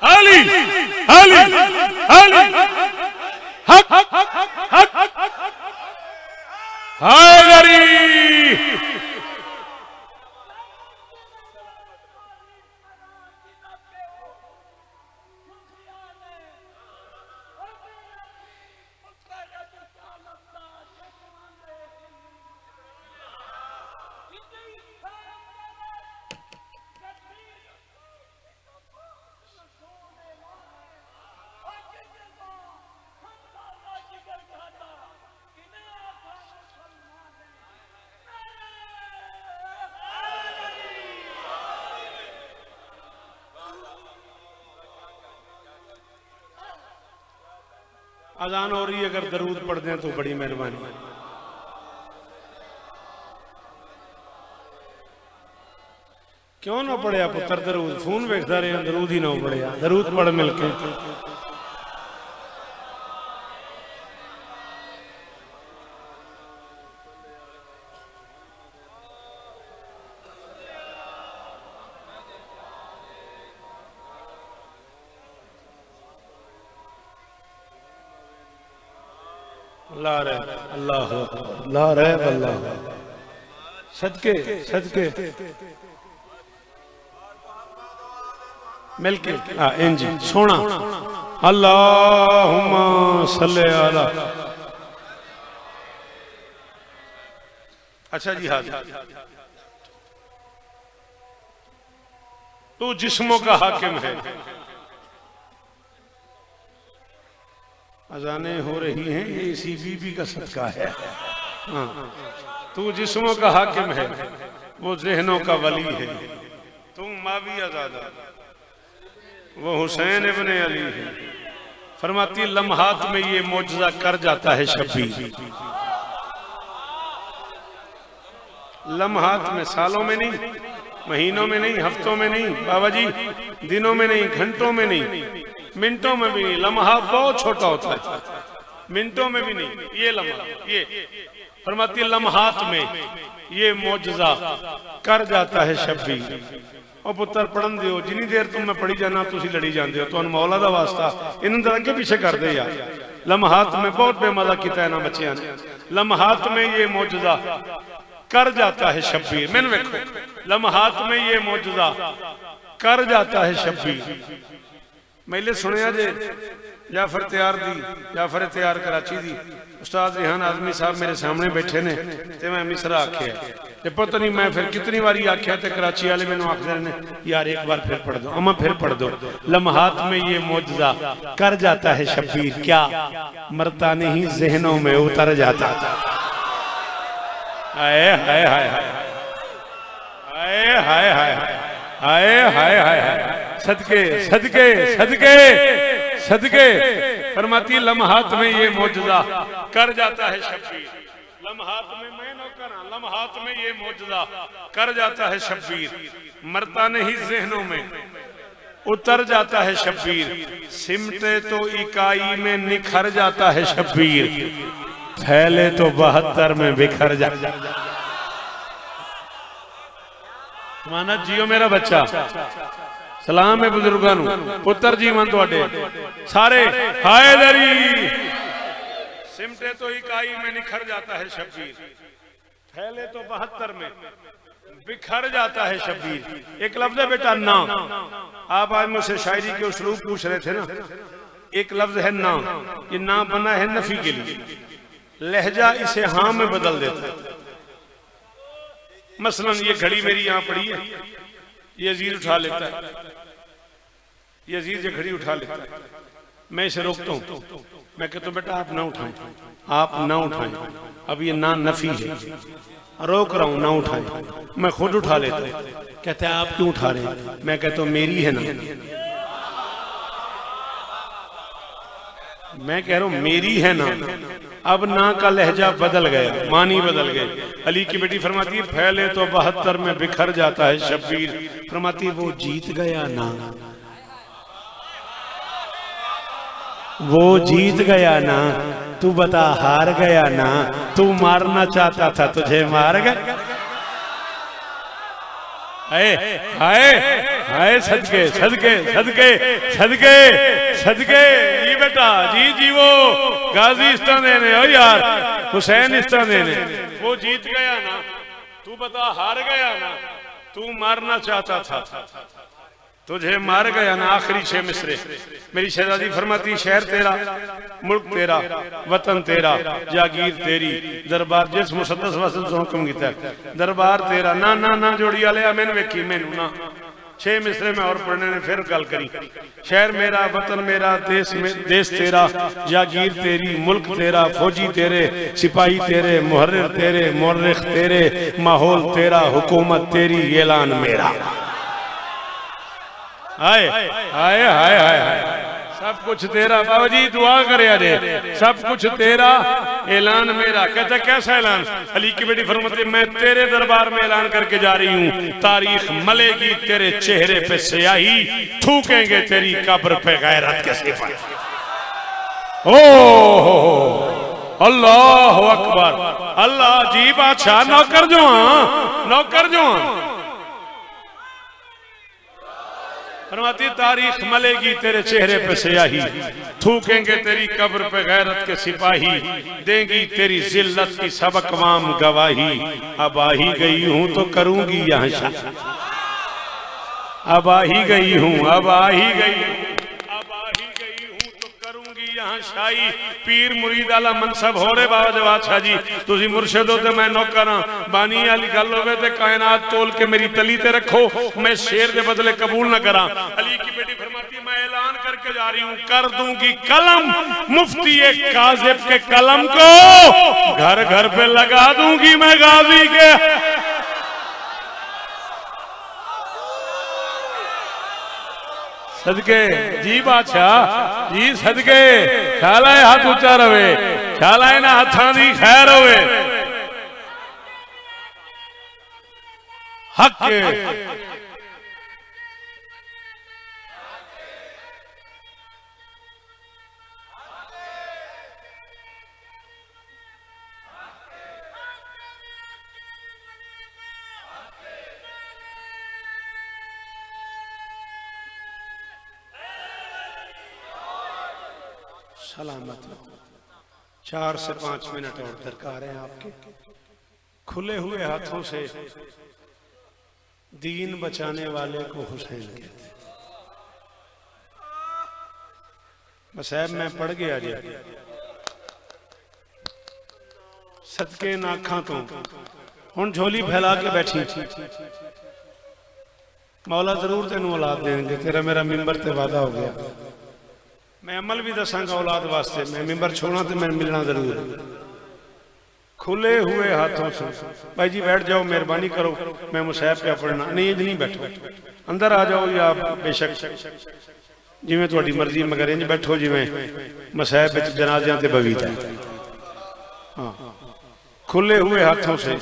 अली अली अली हक हक हैदरी। अजान हो रही है, अगर दरूद पढ़ दें तो बड़ी मेहरबानी। क्यों ना पढ़िया पुत्र दरूद? फोन वेखदा रहे दरूद ही ना पढ़िया, दरूद पढ़ मिलके। अल्लाह रे अल्लाह अल्लाह रे अल्लाह सदके सदके मिलके इंज सोना अल्लाहुम्मा सल्ले अला। अच्छा जी हाँ, तू जिस्मों का हाकिम है। अजानें हो रही हैं, ये इसी बीबी का सदका है। हाँ, तू जिस्मों का हाकिम है वो ज़हनों का वली है, तू माविया ज़ादा वो हुसैन इब्ने अली है। फरमाती लम्हात में ये मौजज़ा कर जाता है शब्बीर। लम्हात में, सालों में नहीं, महीनों में नहीं, हफ्तों में नहीं बाबा जी, दिनों में नहीं, घंटों में नहीं, मिनटों में भी नहीं। लम्हा बहुत छोटा होता है, मिनटों में भी नहीं। ये लम्हा, ये फरमाती लम्हात में ये मौजज़ा कर जाता है शब्बीर। और पुत्र पढ़न दियो, जिनी देर तुम मैं पढ़ी जाना तुसी लड़ी जाते हो। तो मौला दा वास्ता इन्होंने अगे पीछे कर दे यार। लम्हात में बहुत बेमजा किया इन्होंने बच्चियां ने। लम्हात में ये मौजज़ा कर जाता है शब्बीर। मैंने देखो, लम्हात में ये मौजज़ा कर जाता है शब्बीर। मैले सुनिया जे जाफर तैयार कराची दी उस्ताद रिहान आजमी साहब मेरे सामने बैठे ने, ते मैं मिसरा आख्या ते पता नहीं मैं फिर कितनी बारी आख्या ते कराची वाले मैनू आखदे ने यार एक बार फिर पढ़ दो, अम्मा फिर पढ़ दो। लम्हात में ये मौजज़ा कर जाता है शब्बीर, क्या मरता नहीं ज़हनों में उतर जाता। हाय हाय हाय हाय हाय हाय हाय हाय हाय हाय हाय सदके सदके सदके सदके। फरमाती लम्हात में ये मौजज़ा कर जाता है शब्बीर। लम्हात में मैं नौकर, लम्हात में ये मौजज़ा कर जाता है शब्बीर, मरता नहीं ज़हनों में उतर जाता है शब्बीर। सिमटे तो इकाई में निखर जाता है शब्बीर, फैले तो 72 में बिखर जा। माना जियो मेरा बच्चा, सलाम है बुजुर्गों नू, पुत्र जीवन तुहाडे सारे। हायदरी सिमटे तो इकाई में निखर जाता है शब्बीर, फैले तो 72 में बिखर जाता है शब्बीर। एक लफ्ज है बेटा ना, आप आज मुझसे शायरी के उसलूब पूछ रहे थे ना, एक लफ्ज है ना, ये ना बना है नफी के लिए, लहजा इसे हाँ में बदल देता है। मसलन ये घड़ी मेरी यहां पड़ी है, ये अजीज उठा लेता है, ये अजीज ये घड़ी उठा लेता है, मैं इसे रोकता हूं, मैं कहता हूं बेटा आप ना उठाएं, आप ना उठाएं, अब ये ना नफी है, रोक रहा हूं ना उठाएं, मैं खुद उठा लेता हूं। कहते हैं आप क्यों उठा रहे हैं, मैं कहता हूं मेरी है ना, मैं कह रहा हूं मेरी है ना। अब ना का लहजा बदल गया, मानी बदल गए। अली की बेटी फरमाती है फैले तो 72 में बिखर जाता है शब्बीर, फरमाती वो जीत गया ना, वो जीत गया ना, तू बता हार गया ना, तू मारना चाहता था तुझे मार गया। हाय हाय हाय सदके सदके सदके सदके सदके जी बेटा जी जीवो, गाजी इस्ता देने हो यार, हुसैन इस्ता देने, वो जीत गया ना, तू बता हार गया ना, तू मारना चाहता था तुझे मार गया ना। आखिरी 6 मिसरे मेरी शहजादी फरमाती शहर तेरा, मुल्क तेरा, वतन तेरा, जागीर तेरी, दरबार जिस मुसद्दस वसल तो हुक्म कीता दरबार तेरा, ना ना ना जोड़ी वाले मैंने वेखी मैनू ना। 6 मिसरे में और पढ़ने ने फिर गल करी, शहर मेरा, वतन मेरा, देश तेरा, जागीर तेरी, मुल्क तेरा, फौजी तेरे, सिपाही तेरे, मुहर्रिर तेरे, मुअर्रिख तेरे, माहौल तेरा, हुकूमत तेरी, ऐलान मेरा। हाय हाय हाय हाय, सब कुछ तेरा। बाबा जी दुआ करे अरे, सब कुछ तेरा, ऐलान मेरा। कहता कैसा ऐलान? अली की बेटी फरमाती मैं तेरे दरबार में ऐलान करके जा रही हूँ, तारीख मलेगी तेरे चेहरे पे स्याही, थूकेंगे तेरी कब्र पे गैरत के सिपाही। ओ अल्लाह अकबर, अल्लाह जी बादशाह, नौकर जो नौकर जो फरमाती तारीख मलेगी तेरे चेहरे पे स्याही, थूकेंगे तेरी कब्र पे गैरत के सिपाही, देंगी तेरी जिल्लत की सबक वाम गवाही। अब आ ही गई हूं तो करूंगी यहाँ शाही, अब आ ही गई हूं, अब आ ही गई, अब आ ही गई हूं तो करूंगी यहाँ शाही। पीर मुरीद आला मनसब हो रे बाबा जवाद शाह जी, तुसी मुर्शिद हो ते मैं नौकर हां। बानी वाली गल होवे ते कायनात तोल के मेरी तली ते रखो, मैं शेर के बदले कबूल न करा। अली की बेटी फरमाती मैं ऐलान करके जा रही हूं, कर दूंगी कलम मुफ्ती एक काज़िब के कलम को, घर घर पे लगा दूंगी मैं गाजी के। सदके जी बादशाह जी, सदके ख्याल है हाथ ऊंचा रवे, ख्याल है ना हाथां दी खैर होवे। हक सलामत। 4 से 5 मिनट और दरकार है आपके। खुले हुए हाथों से दीन बचाने वाले को हुसैन कहते। बस मैं पढ़ गया जी, सदके नाखा तो हुण झोली फैला के बैठी, मौला जरूर तेन औलाद देंगे, तेरा मेरा मिंबर ते वादा हो गया। मैं अमल भी दसांगा औलाद वास्ते, मैं मिंबर छोड़ना तो मैं मिलना जरूर है। खुले हुए हाथों से भाई जी बैठ जाओ, मेहरबानी करो, मैं मुसाहब पे पढ़ना नहीं, नहीं बैठो, अंदर आ जाओ या बेशक जिवें तुहाडी मर्जी, मगर इंज बैठो जिवें मुसाहब विच जनाज़ियां ते बवीत है। हाँ, खुले हुए हाथों से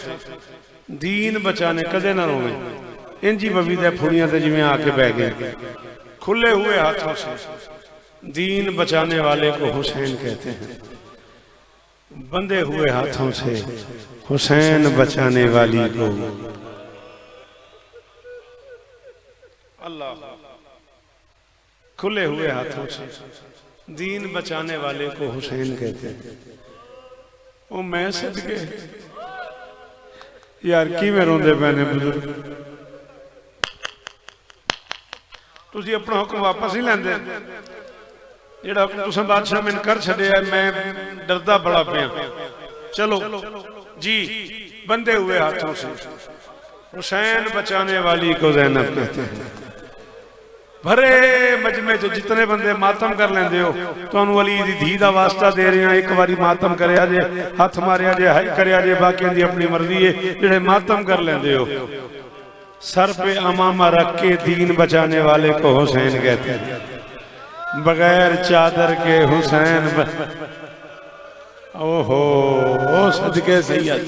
दीन बचाने, कदे ना रोवे, इंज ही बवीत है फुड़ियां ते जिवें आके बह गए। खुले हुए हाथों से दीन बचाने वाले को हुसैन कहते हैं। बंधे हुए हाथों से हुसैन बचाने वाली को अल्लाह, खुले हुए हाथों से दीन बचाने वाले को हुसैन कहते हैं। वो मैं सदके यार की में रोंदे पैने बुजुर्ग, तुसी अपना हुक्म वापस नहीं लेंदे। जेड़ा हुक्म तुसां बादशाह मैंने कर छड़िया, मैं डरदा बड़ा पिया। चलो जी, बंधे हुए हाथों से हुसैन बचाने वाली को ज़ैनब कहते हैं। भरे मजमे च जितने बंदे मातम कर लेंदे हो, तुहानू अली दी धी दा वास्ता दे रहे हैं, एक बारी मातम करया जे, हथ मारिया जे, हाय करया जे, बाकियां दी अपनी मर्जी है। जेड़े मातम कर लेंदे हो, सर पे अमामा रख के दीन बचाने वाले को हुसैन कहते हैं। बगैर चादर के हुसैन ओहो ओ सदके सैयद,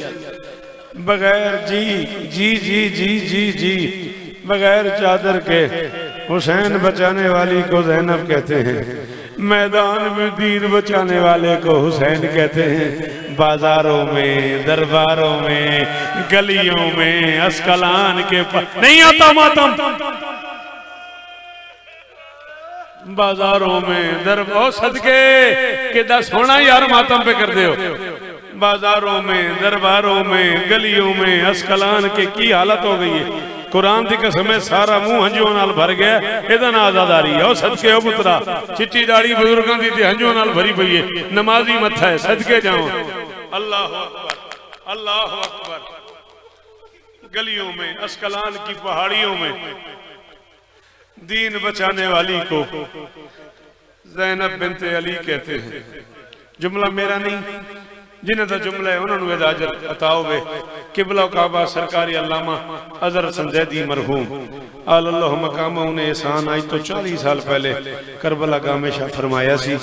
बगैर जी जी जी जी जी जी बगैर चादर के हुसैन बचाने वाली को ज़ैनब कहते हैं। मैदान में दीन बचाने वाले को हुसैन कहते हैं। बाजारों में, दरबारों में, गलियों में, अस्कलान के नहीं आता मातम, बाजारों में दरबार सदके के दस होना यार मातम पे कर दे हो। बाजारों में, दरबारों में, गलियों में, अस्कलान के की हालत हो गई है। कुरान की कसम है, सारा मुंह हंजुओं नाल भर गया। एदा ना आजादारी है। ओ सदके ओ पुत्रा, चिट्टी दाढ़ी बुजुर्गों की ते हंजुओं नाल भरी पई है। नमाजी मथा है, सदके जाओ। अल्लाह अकबर, अल्लाह अकबर। गलियों में, अस्कलान की पहाड़ियों में दीन बचाने वाली को ज़ैनब बिनते अली कहते हैं। जुमला मेरा नहीं, जिन्हें का जुमला है उन्होंने इजाजत अता होवे। किबला काबा सरकारी अल्लामा अजहर संजैदी मरहूम अल्लाह मकाम उन्हें एहसान आज तो 40 साल पहले करबला का हमेशा फरमाया सी।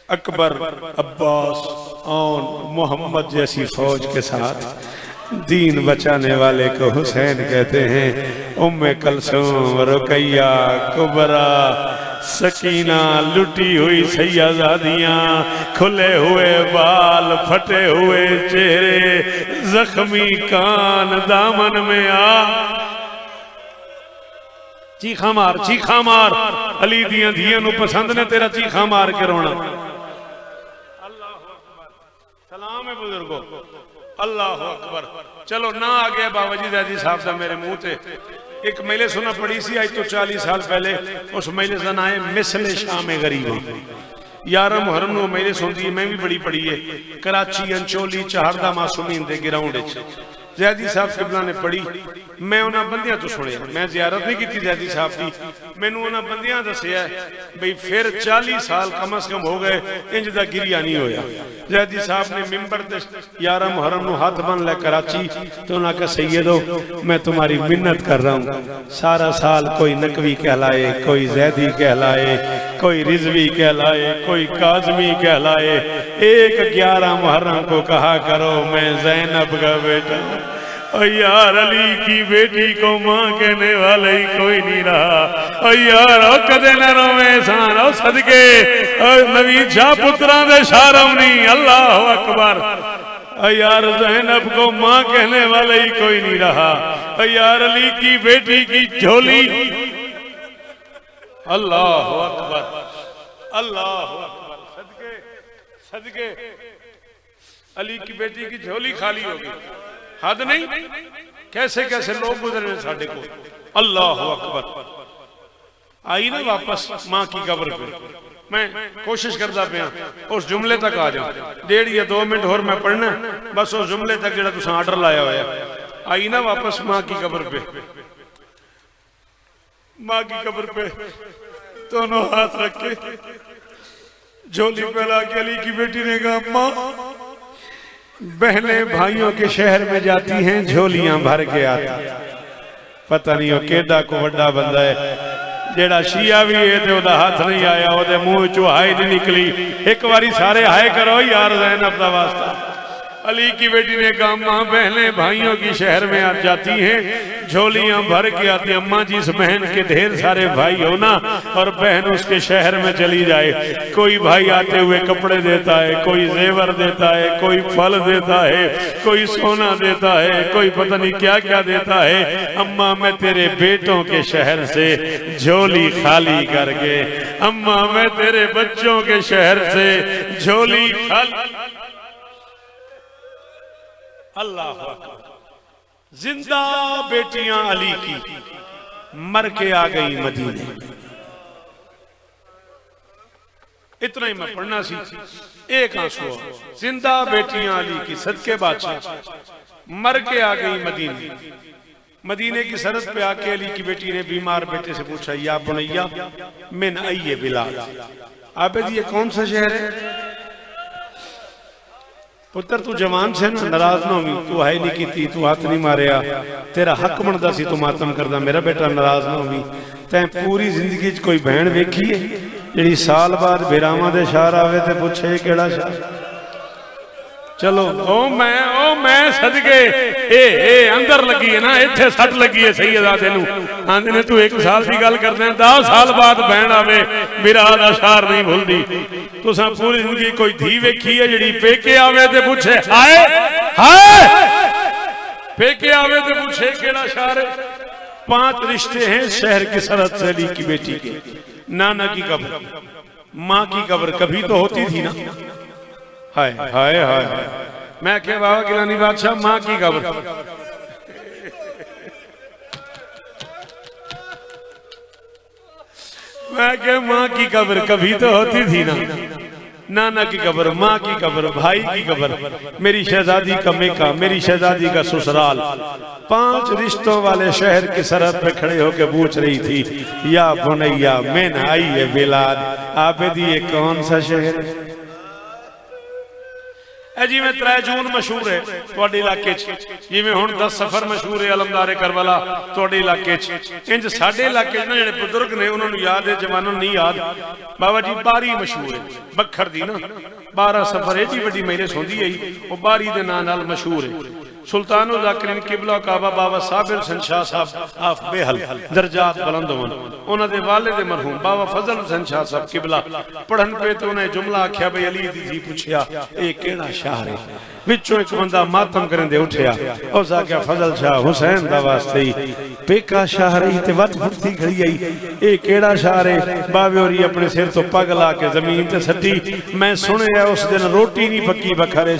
अकबर, अब्बास और मोहम्मद जैसी फौज के साथ दीन बचाने वाले को हुसैन कहते हैं। उम्मे कलसूम, रुकैया, कुबरा, सकीना, लुटी हुई सैयदादियां, खुले हुए बाल, फटे हुए चेहरे, जख्मी कान, दामन में आ चीखा मार, चीखा मार। अली दियां धियां नू पसंद ने तेरा चीखा मार के रोना। अल्लाह अकबर, सलाम है बुजुर्गो, अल्लाह अकबर। चलो ना आ गया बाबा जी दादी साहब का मेरे मुंह से। एक मेले सुना पड़ी सी आज तो 40 साल पहले। उस मेले का नाम है मिसले शाम गरीब। 11 मुहर्रम नूं मेले सुनती है, मैं भी बड़ी पढ़ी है। कराची अंचोली चहारदा मासूमीन दे ग्राउंड जैदी साहब किबला ने पढ़ी। मैं उन्होंने बंदियां तो सुनिया, मैं जियारत नहीं की जैदी साहब की। मैनू उन्होंने बंदियां दसिया बई फिर 40 साल कम अज कम हो गए इंज दा गिरिया नहीं होया। जैदी साहब ने मिंबर ते 11 मुहर्रम नूं हाथ बन लिया कराची, तो उन्होंने कहा सैयदो मैं तुम्हारी मिन्नत कर रहा हूँ, सारा साल कोई नकवी कहलाए, कोई जैदी कहलाए, कोई रिजवी कहलाए, कोई काजमी कहलाए, एक 11 मुहर्रम को कहा करो मैं ज़ैनब का बेटा। और यार अली की बेटी को माँ कहने वाला ही कोई नहीं रहा। और यार कदे न रोवे सान और सदके और नवीन शाह पुत्रा दे शारम नहीं। अल्लाह अकबर। और यार ज़ैनब को माँ कहने वाला ही कोई नहीं रहा। और यार अली की बेटी की झोली, अल्लाह अकबर, अल्लाह अकबर। सदके सदके अली की बेटी की झोली खाली हो गई। हद नहीं, कैसे कैसे लोग गुजरे साढ़े को। अल्लाह अकबर। आई ना वापस मां की कब्र पे। मैं कोशिश करता पाया उस जुमले तक आ जाऊं। 1.5 या 2 मिनट और मैं पढ़ना, बस उस जुमले तक जो तुम आर्डर लाया होया। आई ना वापस मां की कब्र पे। मां की कब्र पे दोनों हाथ रख के झोली फैला के अली की बेटी ने कहा मां, बहनें भाइयों के शहर में जाती हैं झोलियां भर के आती। पता नहीं केडा को बड़ा बंदा है जेड़ा शिया भी है तो ओदा हाथ नहीं आया, ओदे मुंह चो हाय नहीं निकली। एक बारी सारे हाय करो यार ज़ैनब दा वास्ता। अली की बेटी ने कहा माँ बहनें भाइयों की शहर में आ जाती हैं, झोलियां भर के आती, अम्मा जी इस बहन के ढेर सारे भाई हो ना, और बहन उसके शहर में चली जाए, कोई भाई आते हुए कपड़े देता है, कोई जेवर देता है, कोई फल देता है, कोई सोना देता है, कोई पता नहीं क्या क्या देता है। अम्मा मैं तेरे बेटों के शहर से झोली खाली करके, अम्मा मैं तेरे बच्चों के शहर से झोली खाली। अल्लाह अकबर। जिंदा बेटियां अली की मर के आ गई मदीने। इतना ही मैं पढ़ना सी, एक आंसू। जिंदा बेटियां अली की सदके बादशाह मर के आ गई मदीने। मदीने की सरहद पे आके अली की बेटी ने बीमार बेटे से पूछा, या बुनैया मिन अय्य बिलाद, आबे जी ये कौन सा शहर है? पुत्र तू जवान से ना, नाराज ना होगी, तू है नहीं की, तू हाथ नहीं मारिया, तेरा हक बनता सी, तू मातम करदा, मेरा बेटा नाराज ना होगी। तैं पूरी जिंदगी च कोई बहन वेखी है जिहड़ी साल बाद बेरावां दे शहर आवे ते पुछे केड़ा शहर? चलो ओ मैं सदके ए अंदर लगी है ना, इत्थे सट लगी है सैयदा तेनू आंदे ने तू 1 साल की गल करदे 10 साल बाद बहन आवे बिरा दा शहर नहीं भूलदी। तुसां पूरी जिंदगी कोई धी वेखी है जिहड़ी पेके आवे ते पूछे हाय हाय, पेके आवे ते पूछे केड़ा शहर है? 5 रिश्ते हैं शहर की सरहद से अली की बेटी के। नाना की कब्र, माँ की कब्र कभी तो होती थी ना, हाय हाय हाय। मैं क्या बाबा गिलानी बादशाह माँ की कब्र, मैं क्या माँ की कब्र कभी तो होती थी ना, नाना की कब्र, माँ की कब्र, भाई की कब्र, मेरी शहजादी का मेका, मेरी शहजादी का ससुराल। 5 रिश्तों वाले शहर की सरहद पे खड़े होकर पूछ रही थी, या बुनैया मिन अय्य बिलाद, आबेदी ये कौन सा शहर है? जिमें 3 जून मशहूर है तुहाडे इलाके च, जिमें हुण 10 सफर मशहूर है अलमदारे करबला तुहाडे इलाके च, इंज साडे इलाके च ना जिहड़े बुजुर्ग ने उन्होंने याद है, जवानों नहीं याद। बाबा जी बारी मशहूर है बखर दी ना, 12 सफर एडी वड्डी मेहनत होंदी है, वो बारी दे नाम नाल मशहूर है। सुल्तानुल ज़ाकिरीन किबला काबा बाबा साबिर हुसैन शाह साहब आफ बेहल दर्जात बुलंद होन, उन्हां दे वालिद मरहूम बाबा फजल हुसैन शाह साहब किबला पढ़न पे तो उन्हें जुमला आख्या बई अली दी धी पुछया ए केड़ा शहर है? विचों एक बंदा मातम करंदे उठया, उस आख्या फजल शाह हुसैन दा वास्ते ही पेका शहर ही ते वत फुटती खड़ी आई, ए केड़ा शहर है? बावे होरी अपने सिर तो पग ला के जमीन ते सट्टी। मैं सुनिया उस दिन रोटी नहीं पक्की बखरे,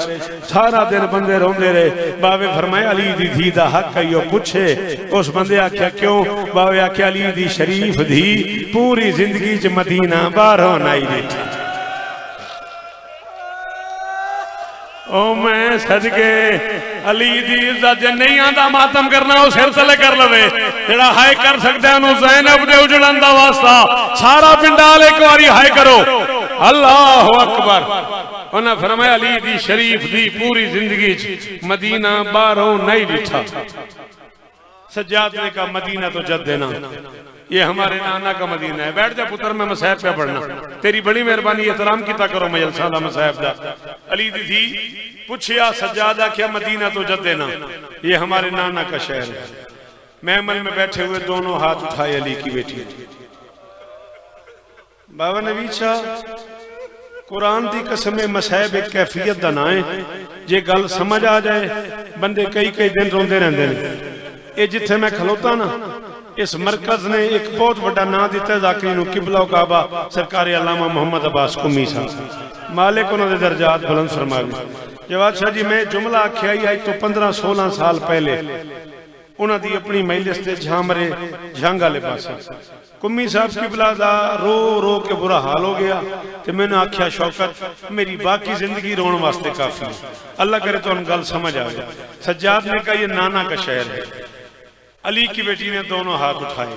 सारा दिन बंदे रोंदे रहे। बावे फरमाया अली दी धी दा हक है, पूछे। उस बंदे आख्या क्यों? बावे आख्या अली दी शरीफ धी पूरी जिंदगी च मदीना बाहरों नाई बैठी। ओ मैं सदके अली दी इज्जत जे नहीं आंदा मातम करना वो सिर तले कर लवे, जेड़ा हाय कर सकदा उन्होंने ज़ैनब दे उजड़न दा वास्ता सारा पिंडाल एक बारी हाय करो अल्लाह अकबर। उन्हें फरमाया अली दी शरीफ दी पूरी जिंदगी मदीना बाहरों नहीं बैठा। सज्जाद ने कहा मदीना तो जद देना, ये हमारे नाना का मदीना है। बैठ जा पुत्र, मैं मसाहब पे पढ़ना, तेरी बड़ी मेहरबानी, एहतराम किता करो मजलसा दा मसाहब दा। अली दी थी पूछया सज्जादा क्या मदीना तो जद देना, ये हमारे नाना का शहर है। महमल में बैठे हुए दोनों हाथ उठाए अली की बेटी। बाबा नवीद शाह कुरान की कसम मसाहब एक कैफियत का ना है, जे गल समझ आ जाए बंदे कई कई दिन रोंदे रहंदे ने। ये जिथे मैं खलोता ना, इस मरकज ने एक बहुत बड़ा ना दिता ज़ाकिरीन किबला काबा सरकार अल्लामा मोहम्मद अब्बास कुमी साहब, मालिक उन्होंने दर्जात बुलंद फरमावे। जवाद शाह जी मैं जुमला आख्या ही तो 15-16 साल पहले उन्होंने अपनी मजलिस से झामरे झांग वाले पास कुमी साहब किबला दा रो रो के बुरा हाल हो गया। तो मैंने आख्या शौकत मेरी बाकी जिंदगी रोन वास्ते काफी, अल्लाह करे तो गल समझ आ जाए। सज्जाद ने कहा ये नाना का शहर है। अली की बेटी ने दोनों हाथ उठाए।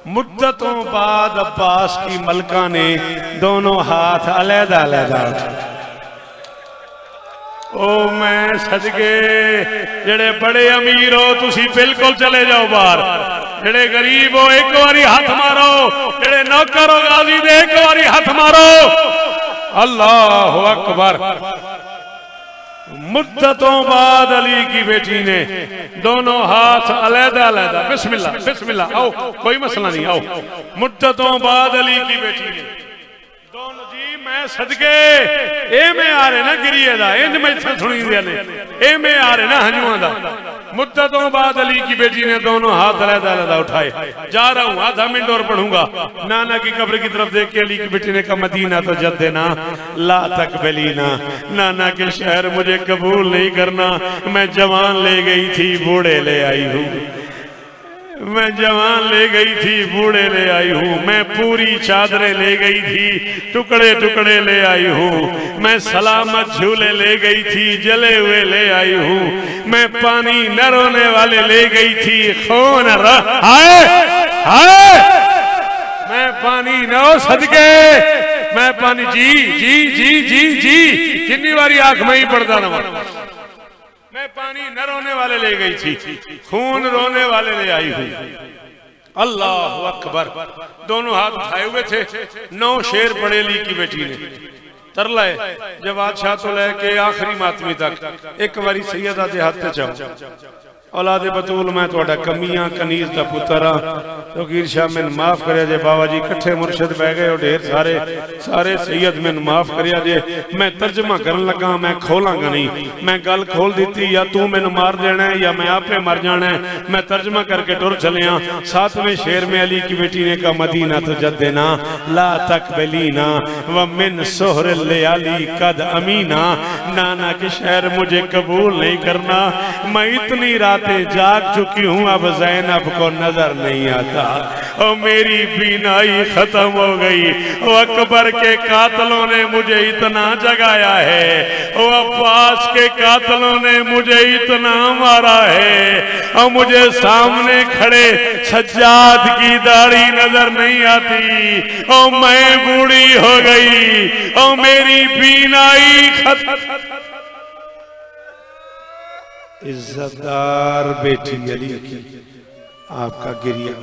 मुद्दतों बाद अब्बास की मलका ने दोनों हाथ अलहदा अलहदा उठाए। ओ मैं सदके जेड़े बड़े अमीर हो तुसी बिल्कुल चले जाओ बाहर, जेड़े गरीब हो एक बारी हाथ मारो, जेड़े नौकर हो गाजी दे एक बारी हाथ मारो। अल्लाह अकबर। मुद्दतों बाद अली की बेटी ने दोनों हाथ अलहदा अलहदा, बिस्मिल्लाह बिस्मिल्लाह, आओ कोई मसला नहीं, आओ। मुद्दतों बाद अली की बेटी ने दोनों, जी मैं सदके ए में आ रहे ना गिरिए दा, इंज मैं सुनी दे ने ए में आ रहे ना हंजुआं दा। मुद्दतों बाद अली की बेटी ने दोनों हाथ अलहदा अलहदा उठाए। जा रहा हूँ, आधा मिनट और पढ़ूंगा। नाना की कब्र की तरफ देख के अली की बेटी ने कहा, मदीना तो जद्देना ला तकबलीना, नाना के शहर मुझे कबूल नहीं करना। मैं जवान ले गई थी, बूढ़े ले आई हूँ। मैं जवान ले गई थी, बूढ़े ले आई हूँ। मैं पूरी चादरें ले गई थी, टुकड़े टुकड़े ले आई हूँ। मैं सलामत झूले ले गई थी, जले हुए ले आई हूँ। मैं पानी न रोने वाले ले गई थी, खून हाय हाय, मैं पानी न हो सदके, मैं पानी, जी जी जी जी जी, जितनी बारी आंख में ही पड़ता ना, मैं पानी न रोने वाले ले गई थी, खून रोने वाले ले आई हूँ। अल्लाह अकबर। दोनों हाथ उठाए हुए थे। 9 शेर पढ़े अली की बेटी ने। तरला है जब बादशाह तो लेके आखिरी मातमी तक एक बारी सैयदा दे हाथ चाहो, औलादे बतूल मैं थोड़ा कमियां कनीज का पुत्र हाँ, फकीर शाह मैंने माफ करिया जे। बाबा जी कट्ठे मुर्शद बह गए और ढेर सारे सारे सैयद मैंने माफ करिया जे। मैं तर्जमा करन लगा, मैं खोलांगा नहीं। मैं गल खोल दी, या तू मैंने मार देना है या मैं आपे मर जाना है। मैं तर्जमा करके टुर चलिया। 7वें शेर में अली की बेटी ने कहा, मदीना तो जद्देना ला तकबलीना व मिन सोहर लयाली कद अमीना, नाना के शहर मुझे कबूल नहीं करना। मैं इतनी रात जाग चुकी हूँ, अब ज़ैनब को नजर नहीं आता और मेरी बीनाई खत्म हो गई। वो अकबर के कातलों ने मुझे इतना जगाया है, वो अब्बास के कातलों ने मुझे इतना मारा है, और मुझे सामने खड़े सज्जाद की दाढ़ी नजर नहीं आती, और मैं बूढ़ी हो गई और मेरी बीनाई खत्म। इज्जतदार बेटी अली की आपका गिरिया